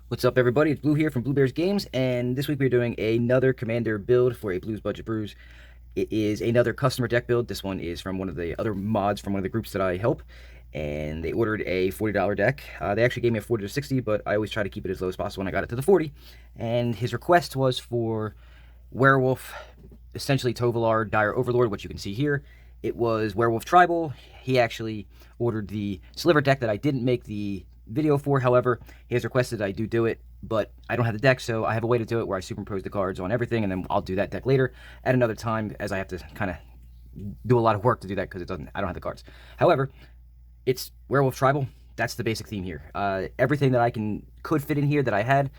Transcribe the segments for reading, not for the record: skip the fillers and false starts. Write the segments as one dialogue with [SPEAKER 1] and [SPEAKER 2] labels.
[SPEAKER 1] What's up, everybody? It's Blue here from Blue Bears Games, and this week we're doing another Commander build for a Blues Budget Brews. It is another customer deck build. This one is from one of the other mods from one of the groups that I help, and they ordered a $40 deck. They actually gave me a 40 to 60, but I always try to keep it as low as possible when I got it to the 40. And his request was for Werewolf, essentially Tovolar, Dire Overlord, which you can see here. It was Werewolf Tribal. He actually ordered the Sliver deck that I didn't make the video for. However, he has requested I do it, but I don't have the deck, so I have a way to do it where I superimpose the cards on everything, and then I'll do that deck later at another time, as I have to kind of do a lot of work to do that because I don't have the cards. However, it's Werewolf Tribal. That's the basic theme here. Everything that I could fit in here that I had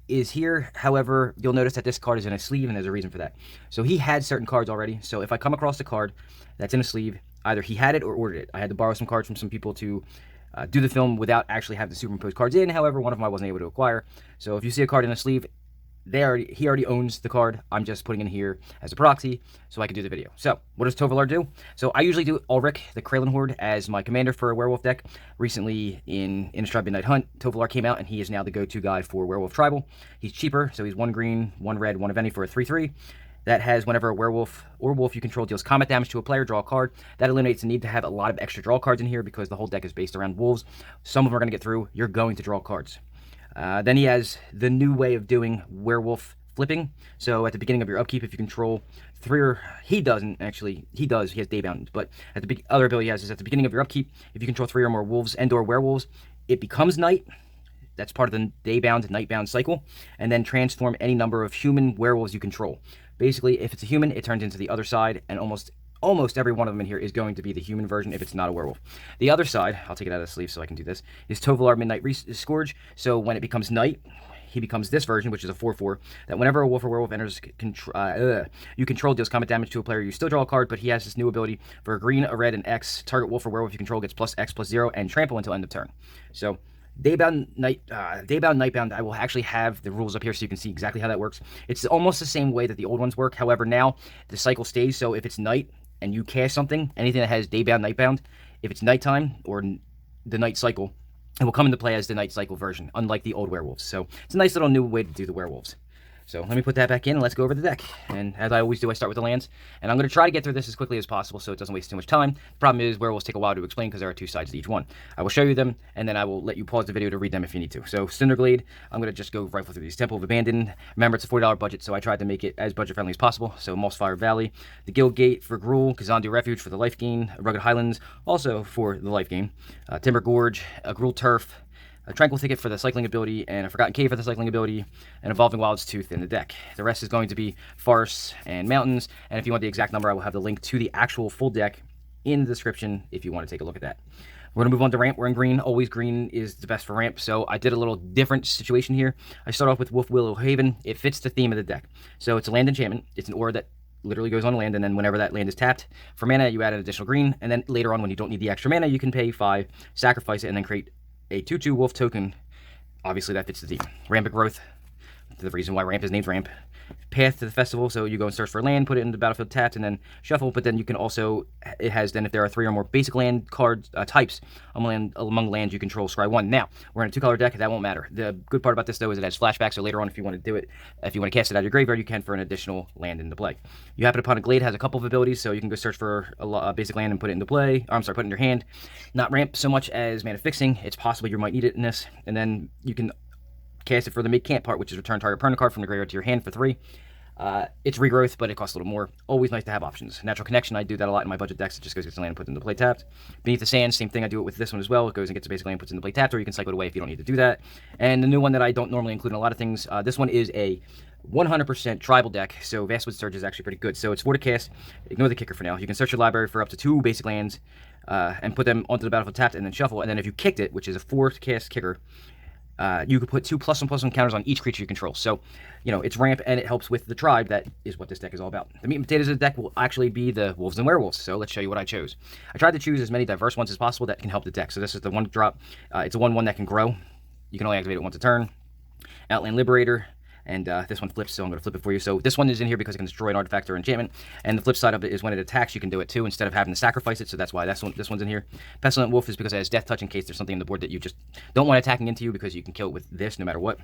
[SPEAKER 1] is here. However, you'll notice that this card is in a sleeve, and there's a reason for that. So he had certain cards already, so if I come across a card that's in a sleeve, either he had it or ordered it. I had to borrow some cards from some people to do the film without actually having the superimposed cards in. However, one of them I wasn't able to acquire. So if you see a card in a sleeve, he already owns the card. I'm just putting it in here as a proxy so I can do the video. So what does Tovolar do? So I usually do Ulrich, the Kralin Horde, as my commander for a werewolf deck. Recently in Innistrad Midnight Hunt, Tovolar came out, and he is now the go-to guy for Werewolf Tribal. He's cheaper, so he's 1 green, 1 red, 1 of any for a 3/3. That has whenever a werewolf or wolf you control deals combat damage to a player, draw a card. That eliminates the need to have a lot of extra draw cards in here because the whole deck is based around wolves. Some of them are going to get through. You're going to draw cards. Then he has the new way of doing werewolf flipping. So at the beginning of your upkeep, if you control 3 or... He doesn't, actually. He does. He has Daybound. But at the other ability he has is at the beginning of your upkeep, if you control 3 or more wolves and or werewolves, it becomes night. That's part of the Daybound, Nightbound cycle. And then transform any number of human werewolves you control. Basically, if it's a human, it turns into the other side, and almost every one of them in here is going to be the human version if it's not a werewolf. The other side, I'll take it out of the sleeve so I can do this, is Tovolar Midnight Scourge. So when it becomes night, he becomes this version, which is a 4/4, that whenever a wolf or werewolf enters you control deals combat damage to a player, you still draw a card, but he has this new ability for a green, a red, and X. Target wolf or werewolf you control gets +X/+0 and trample until end of turn. So Daybound, Nightbound, I will actually have the rules up here so you can see exactly how that works. It's almost the same way that the old ones work. However, now the cycle stays, so if it's night and you cast something, anything that has Daybound, Nightbound, if it's nighttime or the night cycle, it will come into play as the night cycle version, unlike the old werewolves. So it's a nice little new way to do the werewolves. So let me put that back in and let's go over the deck. And as I always do, I start with the lands. And I'm going to try to get through this as quickly as possible so it doesn't waste too much time. The problem is werewolves take a while to explain because there are 2 sides to each one. I will show you them, and then I will let you pause the video to read them if you need to. So Cinderglade, I'm going to just go rifle through these. Temple of Abandon. Remember, it's a $40 budget, so I tried to make it as budget-friendly as possible. So Mossfire Valley. The Guild Gate for Gruul. Kazandu Refuge for the life gain. Rugged Highlands, also for the life gain. Timber Gorge. A Gruul Turf. A Tranquil Thicket for the cycling ability, and a Forgotten Cave for the cycling ability, and Evolving Wild's Tooth in the deck. The rest is going to be forests and mountains, and if you want the exact number, I will have the link to the actual full deck in the description if you want to take a look at that. We're going to move on to ramp. We're in green. Always green is the best for ramp, so I did a little different situation here. I start off with Wolf Willow Haven. It fits the theme of the deck. So it's a land enchantment. It's an aura that literally goes on land, and then whenever that land is tapped for mana, you add an additional green, and then later on when you don't need the extra mana, you can pay 5, sacrifice it, and then create a 2/2 wolf token. Obviously that fits the theme. Rampant Growth, the reason why ramp is named ramp. Path to the Festival, so you go and search for land, put it in the battlefield tapped, and then shuffle, but then you can also, it has then if there are 3 or more basic land cards types among lands you control, scry 1. Now, we're in a 2-color deck, that won't matter. The good part about this though is it has flashback, so later on if you want to do it, if you want to cast it out of your graveyard, you can for an additional land into play. You happen upon a Glade, has a couple of abilities, so you can go search for a basic land and put it into play, put it in your hand. Not ramp so much as mana fixing, it's possible you might need it in this, and then you can cast it for the mid-camp part, which is return target permanent card from the graveyard to your hand for 3. It's regrowth, but it costs a little more. Always nice to have options. Natural Connection, I do that a lot in my budget decks. It just goes, gets the land and puts it into play tapped. Beneath the Sand, same thing. I do it with this one as well. It goes and gets a basic land, puts it into play tapped, or you can cycle it away if you don't need to do that. And the new one that I don't normally include in a lot of things, this one is a 100% tribal deck, so Vastwood Surge is actually pretty good. So it's 4 to cast. Ignore the kicker for now. You can search your library for up to 2 basic lands and put them onto the battlefield tapped and then shuffle. And then if you kicked it, which is a 4 cast kicker, you could put 2 +1/+1 counters on each creature you control. So, you know, it's ramp and it helps with the tribe. That is what this deck is all about. The meat and potatoes of the deck will actually be the wolves and werewolves. So let's show you what I chose. I tried to choose as many diverse ones as possible that can help the deck. So this is the 1-drop. It's a 1/1 that can grow. You can only activate it once a turn. Outland Liberator. and this one flips, so I'm going to flip it for you. So this one is in here because it can destroy an artifact or enchantment, and the flip side of it is when it attacks, you can do it too instead of having to sacrifice it, so that's why this one's in here. Pestilent Wolf is because it has death touch in case there's something on the board that you just don't want attacking into you, because you can kill it with this no matter what.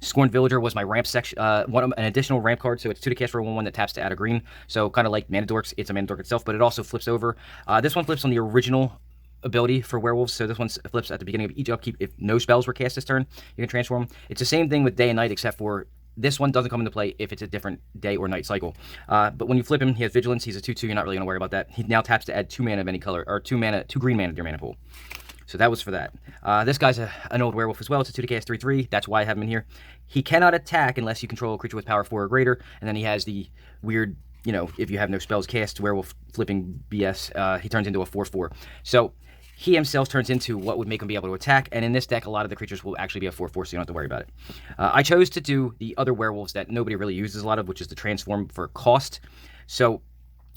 [SPEAKER 1] Scorned Villager was my ramp section, an additional ramp card, so it's 2 to cast for a 1/1 that taps to add a green, so kind of like Mana Dorks, it's a Mana Dork itself, but it also flips over. This one flips on the original ability for werewolves, so this one flips at the beginning of each upkeep. If no spells were cast this turn, you can transform. It's the same thing with day and night, except for this one doesn't come into play if it's a different day or night cycle. But when you flip him, he has Vigilance. He's a 2/2. You're not really going to worry about that. He now taps to add 2 mana of any color, or 2 green mana to your mana pool. So that was for that. This guy's an old werewolf as well. It's a 2 to cast 3/3. That's why I have him in here. He cannot attack unless you control a creature with power 4 or greater. And then he has the weird, you know, if you have no spells cast, werewolf flipping BS. He turns into a 4/4. So he himself turns into what would make him be able to attack, and in this deck, a lot of the creatures will actually be a 4/4, so you don't have to worry about it. I chose to do the other werewolves that nobody really uses a lot of, which is the transform for cost. So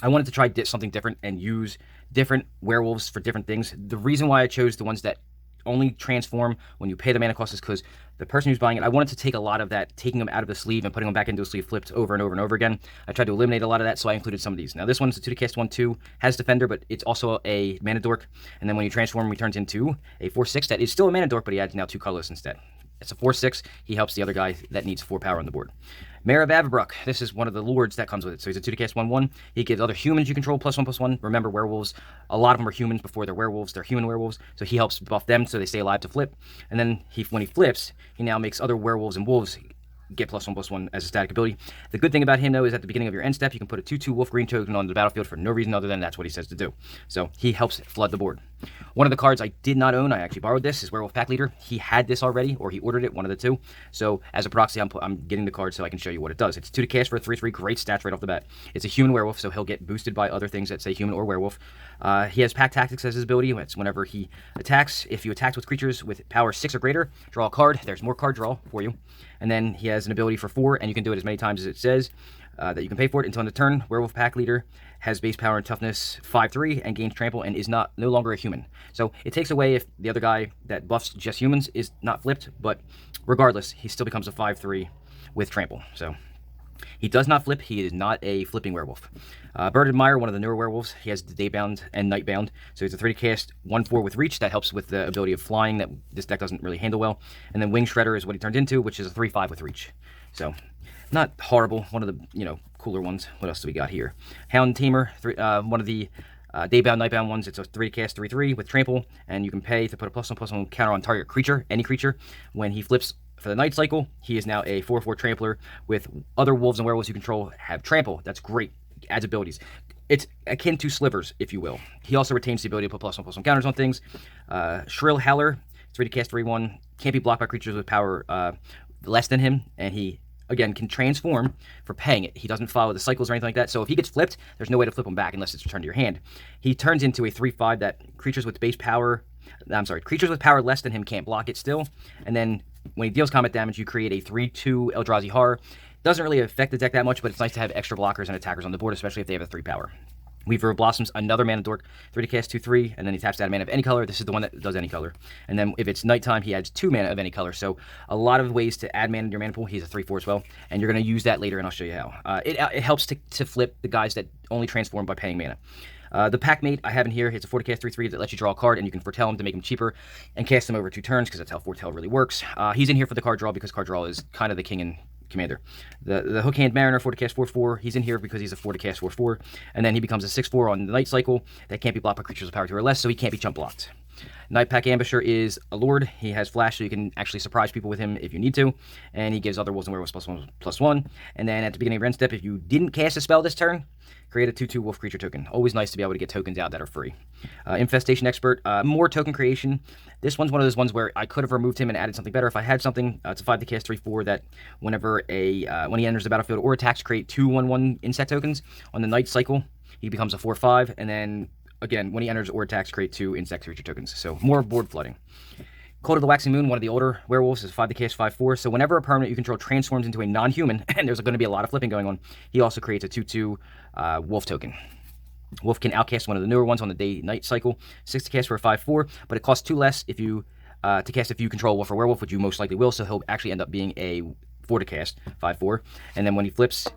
[SPEAKER 1] I wanted to try something different and use different werewolves for different things. The reason why I chose the ones that only transform when you pay the mana cost is because the person who's buying it, I wanted to take a lot of that, taking them out of the sleeve and putting them back into a sleeve flipped over and over and over again. I tried to eliminate a lot of that, so I included some of these. Now this one's a 2 to cast 1/2, has Defender, but it's also a Mana Dork, and then when you transform, he turns into a 4/6 that is still a Mana Dork, but he adds now 2 colorless instead. It's a 4/6. He helps the other guy that needs 4 power on the board. Mayor of Avabruck. This is one of the lords that comes with it. So he's a 2 to cast 1/1. He gives other humans you control +1/+1. Remember, werewolves, a lot of them are humans before they're werewolves. They're human werewolves. So he helps buff them so they stay alive to flip. And then when he flips, he now makes other werewolves and wolves get +1/+1 as a static ability. The good thing about him, though, is at the beginning of your end step, you can put a 2/2 wolf green token on the battlefield for no reason other than that's what he says to do. So he helps flood the board. One of the cards I did not own, I actually borrowed this, is Werewolf Pack Leader. He had this already, or he ordered it, one of the two. So as a proxy, I'm getting the card so I can show you what it does. It's 2 to cast for a 3/3, great stats right off the bat. It's a human werewolf, so he'll get boosted by other things that say human or werewolf. He has Pack Tactics as his ability. It's whenever he attacks, if you attack with creatures with power 6 or greater, draw a card. There's more card draw for you. And then he has an ability for 4, and you can do it as many times as it says that you can pay for it until end of turn. Werewolf Pack Leader has base power and toughness 5/3 and gains trample and is no longer a human. So it takes away if the other guy that buffs just humans is not flipped, but regardless, he still becomes a 5/3 with trample. So he does not flip. He is not a flipping werewolf. Bird Admirer, one of the newer werewolves. He has the Daybound and Nightbound. So he's a 3 to cast 1/4 with reach. That helps with the ability of flying that this deck doesn't really handle well. And then Wing Shredder is what he turned into, which is a 3/5 with reach. So not horrible. One of the cooler ones. What else do we got here? Hound Tamer, one of the Daybound, Nightbound ones. It's a 3 to cast 3/3 with trample, and you can pay to put a +1/+1 counter on target creature, any creature. When he flips for the night cycle, he is now a 4/4 trampler with other wolves and werewolves you control have trample. That's great. Adds abilities. It's akin to Slivers, if you will. He also retains the ability to put +1/+1 counters on things. Shrill Howler, 3 to cast 3/1, can't be blocked by creatures with power less than him, and he again can transform for paying it. He doesn't follow the cycles or anything like that, so if he gets flipped, there's no way to flip him back unless it's returned to your hand. He turns into a 3/5 that creatures with power less than him can't block it still, and then when he deals combat damage, you create a 3/2 Eldrazi Horror. Doesn't really affect the deck that much, but it's nice to have extra blockers and attackers on the board, especially if they have a 3 power. Weaver of Blossoms, another Mana Dork, 3 to cast 2/3, and then he taps to add a mana of any color. This is the one that does any color. And then if it's nighttime, he adds 2 mana of any color. So a lot of ways to add mana to your mana pool. He's a 3/4 as well, and you're going to use that later, and I'll show you how. It helps to flip the guys that only transform by paying mana. The Packmate I have in here, it's a 4 to cast 3/3 that lets you draw a card, and you can foretell him to make him cheaper and cast him over 2 turns, because that's how foretell really works. He's in here for the card draw, because card draw is kind of the king in Commander. The Hookhand Mariner, 4 to cast 4/4. He's in here because he's a 4 to cast 4/4, and then he becomes a 6/4 on the night cycle that can't be blocked by creatures with power 2 or less, so he can't be jump blocked. Night Pack Ambusher is a lord. He has flash, so you can actually surprise people with him if you need to, and he gives other wolves and werewolves +1/+1. And then at the beginning of your end step, if you didn't cast a spell this turn, create a 2/2 wolf creature token. Always nice to be able to get tokens out that are free. Infestation Expert, more token creation. This one's one of those ones where I could have removed him and added something better if I had something. It's a 5 to cast 3/4 that whenever when he enters the battlefield or attacks, create 2 1/1 insect tokens. On the night cycle, he becomes a 4/5, and then again, when he enters or attacks, create 2 insect creature tokens. So more board flooding. Cult of the Waxing Moon, one of the older werewolves, is 5 to cast 5/4. So whenever a permanent you control transforms into a non-human, and there's going to be a lot of flipping going on, he also creates a 2/2 wolf token. Wolf can outcast one of the newer ones on the day-night cycle. 6 to cast for a 5/4, but it costs 2 less if you to cast if you control wolf or werewolf, which you most likely will. So he'll actually end up being a 4 to cast, 5/4. And then when he flips,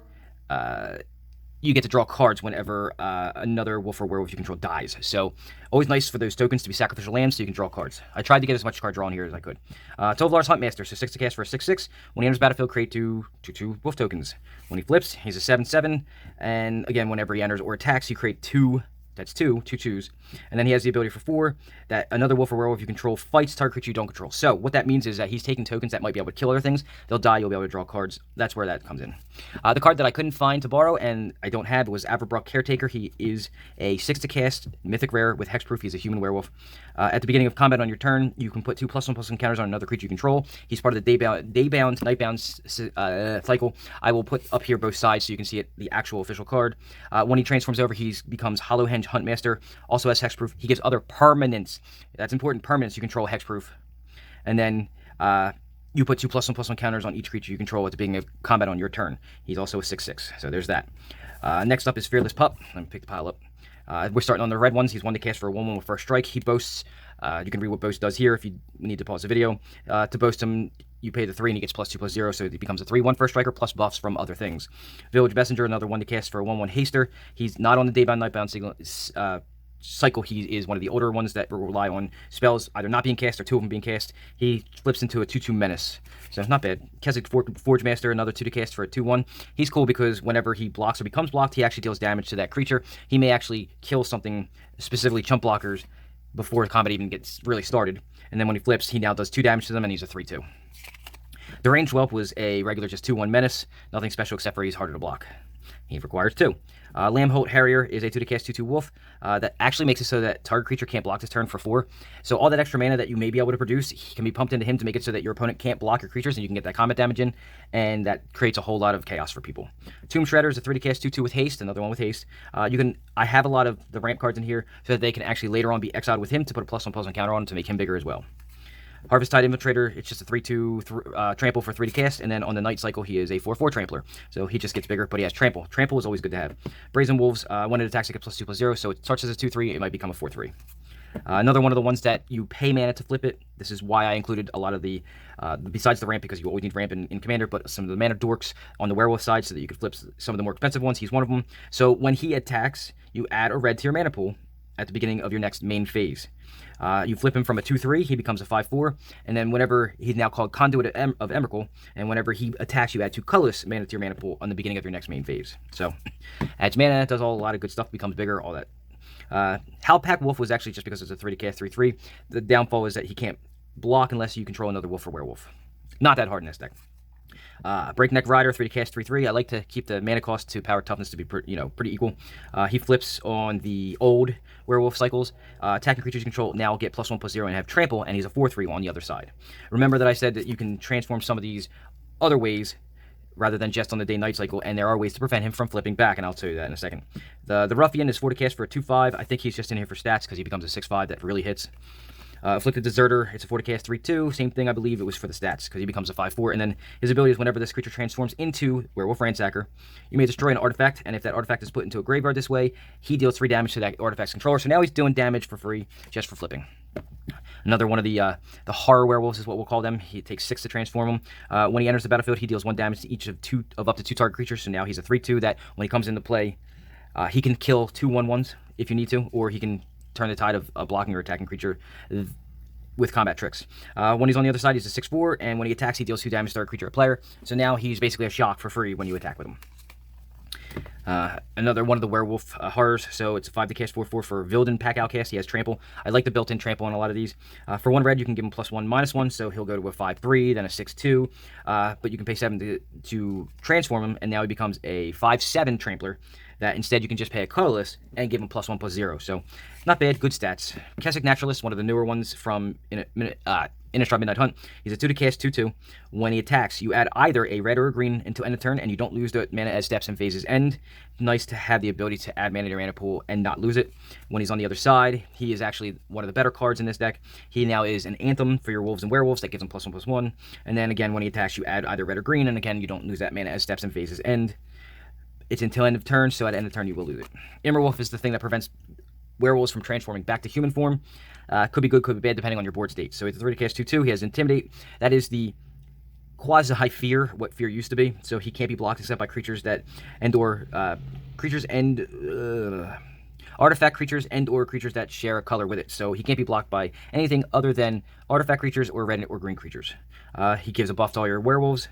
[SPEAKER 1] you get to draw cards whenever another wolf or werewolf you control dies. So always nice for those tokens to be sacrificial lambs so you can draw cards. I tried to get as much card drawn here as I could. Tovolar's Huntmaster, so 6 to cast for a 6/6. When he enters battlefield, create 2/2 wolf tokens. When he flips, he's a 7/7. And again, whenever he enters or attacks, you create 2. That's 2/2s. And then he has the ability for 4 that another wolf or werewolf you control fights target creature you don't control. So what that means is that he's taking tokens that might be able to kill other things. They'll die, you'll be able to draw cards. That's where that comes in. The card that I couldn't find to borrow and I don't have was Overlord Caretaker. He is a 6 to cast, mythic rare with hexproof. He's a human werewolf. At the beginning of combat on your turn, you can put 2+1/+1 counters on another creature you control. He's part of the daybound, nightbound cycle. I will put up here both sides so you can see it, the actual official card. When he transforms over, he becomes Hollowhenge Huntmaster. Also has hexproof. He gives other permanents. That's important. Permanents you control hexproof. And then you put 2+1/+1 counters on each creature you control at the beginning of combat on your turn. He's also a 6/6. So there's that. Next up is Fearless Pup. Let me pick the pile up. We're starting on the red ones. He's 1 to cast for a 1/1 with first strike. He boasts. You can read what boast does here if you need to pause the video. To boast him, you pay the 3 and he gets +2/+0, so he becomes a 3/1 first striker plus buffs from other things. Village Messenger, another 1 to cast for a 1/1 haster. He's not on the daybound, nightbound cycle. He is one of the older ones that rely on spells either not being cast or 2 of them being cast. He flips into a 2/2 menace, so not bad. Keswick Forge Master, another 2 to cast for a 2/1. He's cool because whenever he blocks or becomes blocked, he actually deals damage to that creature. He may actually kill something, specifically chump blockers, before the combat even gets really started. And then when he flips, he now does 2 damage to them, and he's a 3/2. Deranged Whelp was a regular just 2/1 menace. Nothing special except for he's harder to block. He requires 2. Lambholt Harrier is a 2 to cast 2/2 wolf. That actually makes it so that target creature can't block this turn for 4. So all that extra mana that you may be able to produce can be pumped into him to make it so that your opponent can't block your creatures and you can get that combat damage in. And that creates a whole lot of chaos for people. Tomb Shredder is a 3 to cast 2/2 with haste. Another one with haste. I have a lot of the ramp cards in here so that they can actually later on be exiled with him to put a +1/+1 counter on to make him bigger as well. Harvesttide Infiltrator, it's just a 3/2 trample for 3 to cast, and then on the night cycle, he is a 4/4 trampler. So he just gets bigger, but he has trample. Trample is always good to have. Brazen Wolves, when it attacks, it gets +2/+0, so it starts as a 2/3, it might become a 4/3. Another one of the ones that you pay mana to flip it. This is why I included a lot of the, besides the ramp, because you always need ramp in Commander, but some of the mana dorks on the werewolf side so that you can flip some of the more expensive ones. He's one of them. So when he attacks, you add a red to your mana pool at the beginning of your next main phase. You flip him from a 2/3, he becomes a 5/4, and then whenever he's now called Conduit of Emrakul, and whenever he attacks, you add 2 colorless mana to your mana pool on the beginning of your next main phase. So, adds mana, does a lot of good stuff, becomes bigger, all that. Howlpack Wolf was actually just because it's a 3 to cast 3/3. The downfall is that he can't block unless you control another wolf or werewolf. Not that hard in this deck. Breakneck Rider, 3 to cast 3/3. I like to keep the mana cost to power toughness to be pretty equal. He flips on the old werewolf cycles. Attacking creatures you control now get +1/+0 and have trample, and he's a 4/3 on the other side. Remember that I said that you can transform some of these other ways rather than just on the day-night cycle, and there are ways to prevent him from flipping back, and I'll tell you that in a second. The Ruffian is 4 to cast for a 2/5. I think he's just in here for stats because he becomes a 6/5 that really hits. Afflicted Deserter, it's a 4 to cast 3/2. Same thing, I believe it was for the stats, because he becomes a 5/4. And then his ability is whenever this creature transforms into Werewolf Ransacker, you may destroy an artifact, and if that artifact is put into a graveyard this way, he deals 3 damage to that artifact's controller. So now he's doing damage for free, just for flipping. Another one of the horror werewolves is what we'll call them. He takes 6 to transform him. When he enters the battlefield, he deals 1 damage to each of up to 2 target creatures. So now he's a 3/2 that when he comes into play, he can kill 2 1/1s if you need to, or he can turn the tide of a blocking or attacking creature with combat tricks. When he's on the other side, he's a 6/4, and when he attacks, he deals 2 damage to a creature or player. So now he's basically a shock for free when you attack with him. Another one of the werewolf horrors, so it's a 5 to cast 4/4 for Vilden Pack Outcast. He has trample. I like the built-in trample on a lot of these. For 1 red, you can give him +1/-1, so he'll go to a 5/3, then a 6/2, but you can pay 7 to transform him, and now he becomes a 5/7 trampler. That instead you can just pay a colorless and give him +1/+0. So not bad, good stats. Keswick Naturalist, one of the newer ones from Innistrad Midnight Hunt. He's a 2 to cast 2/2. When he attacks, you add either a red or a green until end of turn, and you don't lose the mana as steps and phases end. Nice to have the ability to add mana to your mana pool and not lose it. When he's on the other side, he is actually one of the better cards in this deck. He now is an anthem for your wolves and werewolves that gives him +1/+1. And then again, when he attacks, you add either red or green, and again, you don't lose that mana as steps and phases end. It's until end of turn, so at end of turn you will lose it. Immerwolf is the thing that prevents werewolves from transforming back to human form. Could be good, could be bad, depending on your board state. So it's a 3 to cast 2/2. He has Intimidate. That is the quasi fear, what fear used to be. So he can't be blocked except by creatures that artifact creatures and or creatures that share a color with it. So he can't be blocked by anything other than artifact creatures or red or green creatures. He gives a buff to all your werewolves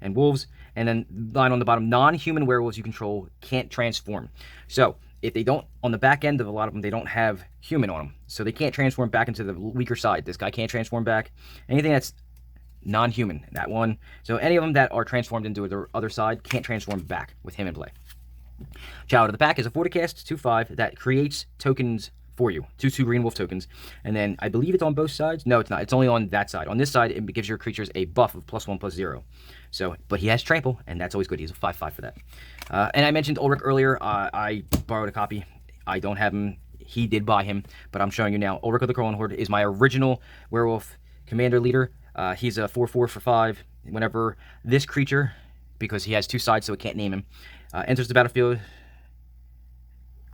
[SPEAKER 1] and wolves, and then line on the bottom, non-human werewolves you control can't transform. So if they don't, on the back end of a lot of them, they don't have human on them, so they can't transform back into the weaker side. This guy can't transform back. Anything that's non-human, that one. So any of them that are transformed into the other side can't transform back with him in play. Child of the Pack is a 40 cast, 2/5 that creates tokens for you. 2/2 green wolf tokens. And then I believe it's on both sides. No, it's not. It's only on that side. On this side, it gives your creatures a buff of +1/+0. So, but he has trample, and that's always good. He's a 5/5 for that. And I mentioned Ulrich earlier. I borrowed a copy. I don't have him. He did buy him, but I'm showing you now. Ulrich of the Crawling Horde is my original werewolf commander leader. He's a 4/4 for 5. Whenever this creature, because he has two sides, so it can't name him, enters the battlefield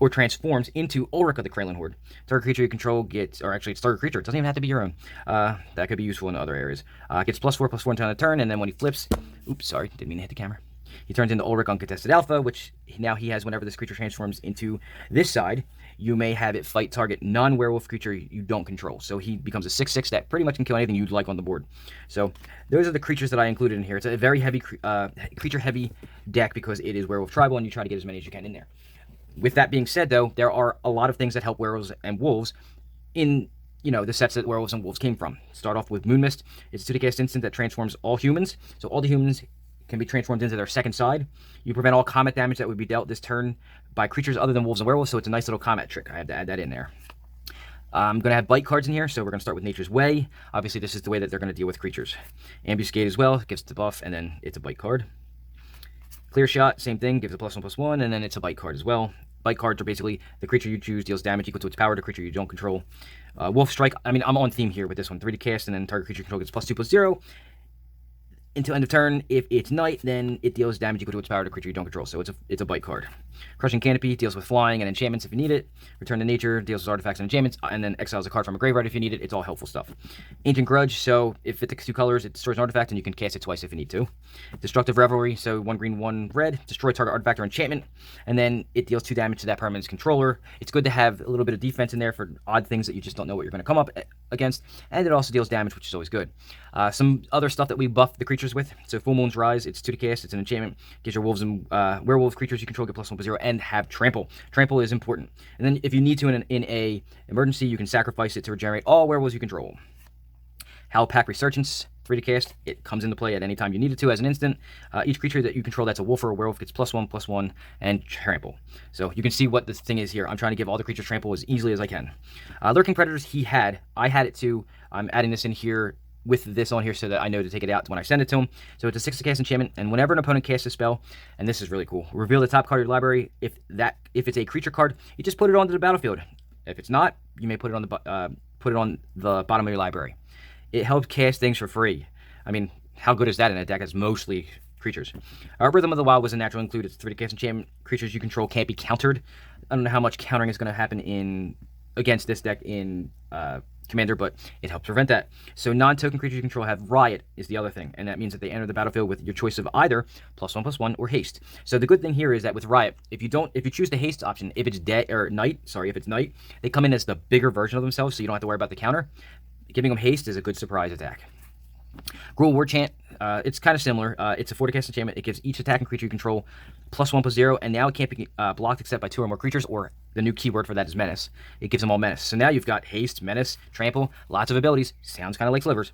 [SPEAKER 1] or transforms into Ulrich of the Crawling Horde, target creature you control gets, or actually it's target creature, it doesn't even have to be your own. That could be useful in other areas. Gets +4/+4 until the turn, and then when he flips, oops, sorry, didn't mean to hit the camera. He turns into Ulrich Uncontested Alpha, which now he has whenever this creature transforms into this side. You may have it fight target non-werewolf creature you don't control. So he becomes a 6/6 that pretty much can kill anything you'd like on the board. So those are the creatures that I included in here. It's a very heavy creature-heavy deck because it is werewolf tribal, and you try to get as many as you can in there. With that being said, though, there are a lot of things that help werewolves and wolves in, you know, the sets that werewolves and wolves came from. Start off with Moonmist. It's a 2-cast instant that transforms all humans. So all the humans can be transformed into their second side. You prevent all combat damage that would be dealt this turn by creatures other than wolves and werewolves, so it's a nice little combat trick. I have to add that in there. I'm going to have bite cards in here, so we're going to start with Nature's Way. Obviously, this is the way that they're going to deal with creatures. Ambuscade as well, gives the buff, and then it's a bite card. Clear Shot, same thing, gives a +1/+1, and then it's a bite card as well. Bite cards are basically the creature you choose deals damage equal to its power to creature you don't control. Wolf Strike, I mean, I'm on theme here with this one. 3 to cast, and then target creature control gets +2/+0. Until end of turn. If it's night, then it deals damage equal to its power to creature you don't control. So it's a bite card. Crushing Canopy deals with flying and enchantments if you need it. Return to Nature deals with artifacts and enchantments, and then exiles a card from a graveyard if you need it. It's all helpful stuff. Ancient Grudge, so if it takes 2 colors, it destroys an artifact, and you can cast it twice if you need to. Destructive Revelry, so 1 green, 1 red, destroy target artifact or enchantment, and then it deals 2 damage to that permanent's controller. It's good to have a little bit of defense in there for odd things that you just don't know what you're going to come up against, and it also deals damage, which is always good. Some other stuff that we buff the creatures with, so Full Moon's Rise, it's 2 to cast, it's an enchantment, gives your wolves and werewolf creatures you control get +1/+0, and have trample. Trample is important. And then if you need to in a emergency, you can sacrifice it to regenerate all werewolves you control. Howl Pack Resurgence, 3 to cast, it comes into play at any time you need it to as an instant. Each creature that you control that's a wolf or a werewolf gets +1/+1 and trample. So you can see what this thing is here. I'm trying to give all the creatures trample as easily as I can. Lurking Predators, I had it too. I'm adding this in here with this on here so that I know to take it out when I send it to him. So it's a 6 to cast enchantment, and whenever an opponent casts a spell, and this is really cool, reveal the top card of your library. If it's a creature card, you just put it onto the battlefield. If it's not, you may put it on the bottom of your library. It helps cast things for free. I mean, how good is that in a deck that's mostly creatures? Rhythm of the Wild was a natural include. It's 3 to cast enchantment. Creatures you control can't be countered. I don't know how much countering is going to happen against this deck in Commander, but it helps prevent that. So non-token creatures you control have Riot is the other thing, and that means that they enter the battlefield with your choice of either +1/+1 or haste. So the good thing here is that with Riot, if you choose the haste option, if it's night, they come in as the bigger version of themselves, so you don't have to worry about the counter. Giving them haste is a good surprise attack. Gruul War Chant, it's kind of similar. It's a 4 to cast enchantment. It gives each attacking creature you control +1/+0, and now it can't be blocked except by 2 or more creatures, or the new keyword for that is menace. It gives them all menace. So now you've got haste, menace, trample, lots of abilities. Sounds kind of like slivers.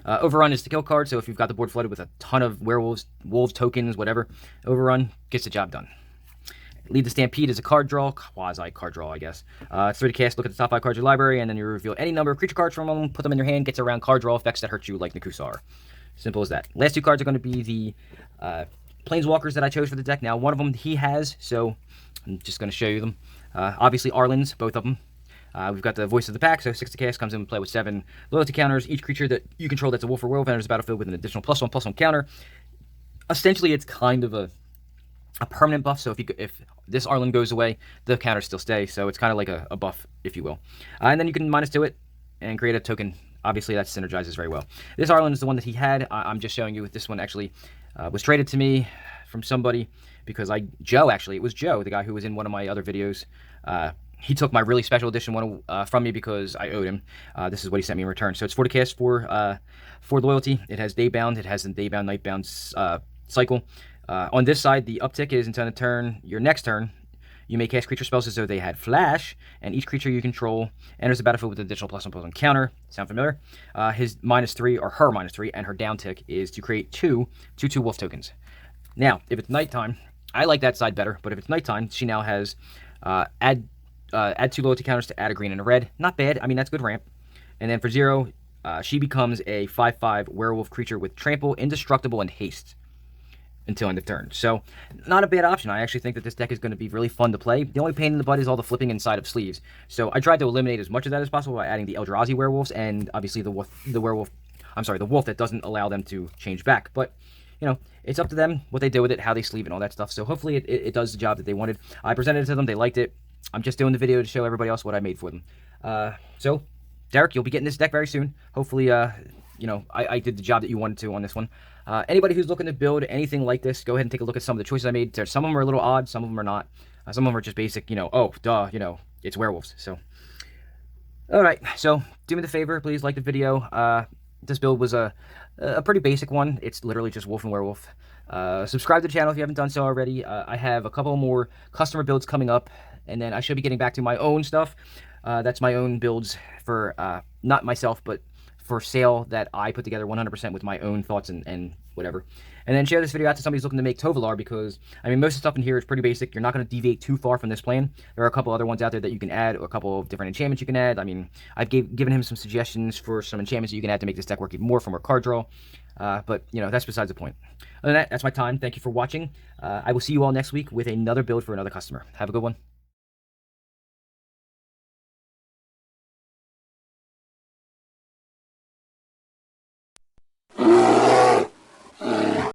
[SPEAKER 1] Overrun is the kill card, so if you've got the board flooded with a ton of werewolves, wolves tokens, whatever, Overrun gets the job done. Lead the Stampede is a card draw, quasi card draw, I guess. It's 3 to cast, look at the top 5 cards of your library, and then you reveal any number of creature cards from them, put them in your hand, gets around card draw effects that hurt you, like Nakusar. Simple as that. Last 2 cards are going to be the Planeswalkers that I chose for the deck. Now, one of them he has, so I'm just going to show you them. Obviously, Arlen's, both of them. We've got the Voice of the Pack, so 6 to cast, comes in play with 7 loyalty counters. Each creature that you control that's a wolf or werewolf enters the battlefield with an additional +1/+1 counter. Essentially, it's kind of a permanent buff, so if this Arlen goes away, the counters still stay, so it's kind of like a buff, if you will. And then you can -2 it and create a token obviously that synergizes very well. This Ireland is the one that he had. I'm just showing you. This one actually was traded to me from somebody because Joe, actually, it was Joe, the guy who was in one of my other videos. He took my really special edition one from me because I owed him. This is what he sent me in return. So it's 4 to cast, 4 loyalty. It has day bound. It has the day bound, night bound cycle. On this side, the uptick is until the turn, your next turn, you may cast creature spells as though they had flash, and each creature you control enters the battlefield with an additional +1/+1 counter. Sound familiar? His -3, or her -3, and her downtick is to create 2 2/2 wolf tokens. Now, if it's nighttime, I like that side better, but if it's nighttime, she now has add 2 loyalty counters to add a green and a red. Not bad. I mean, that's good ramp. And then for 0, she becomes a 5/5 werewolf creature with trample, indestructible, and haste until end of turn. So, not a bad option. I actually think that this deck is going to be really fun to play. The only pain in the butt is all the flipping inside of sleeves. So, I tried to eliminate as much of that as possible by adding the Eldrazi werewolves and obviously the wolf that doesn't allow them to change back. But, you know, it's up to them what they do with it, how they sleeve it, and all that stuff. So, hopefully it does the job that they wanted. I presented it to them. They liked it. I'm just doing the video to show everybody else what I made for them. So, Derek, you'll be getting this deck very soon. Hopefully, you know, I did the job that you wanted to on this one. Anybody who's looking to build anything like this, go ahead and take a look at some of the choices I made. Some of them are a little odd, some of them are not. Some of them are just basic, you know, oh, duh, you know, it's werewolves. So, all right, so do me the favor, please like the video. This build was a pretty basic one. It's literally just wolf and werewolf. Subscribe to the channel if you haven't done so already. I have a couple more customer builds coming up, and then I should be getting back to my own stuff. That's my own builds for, not myself, but for sale that I put together 100% with my own thoughts and whatever. And then share this video out to somebody who's looking to make Tovolar, because, I mean, most of the stuff in here is pretty basic. You're not going to deviate too far from this plan. There are a couple other ones out there that you can add, or a couple of different enchantments you can add. I mean, I've given him some suggestions for some enchantments that you can add to make this deck work even more, for more card draw. But, you know, that's besides the point. Other than that, that's my time. Thank you for watching. I will see you all next week with another build for another customer. Have a good one.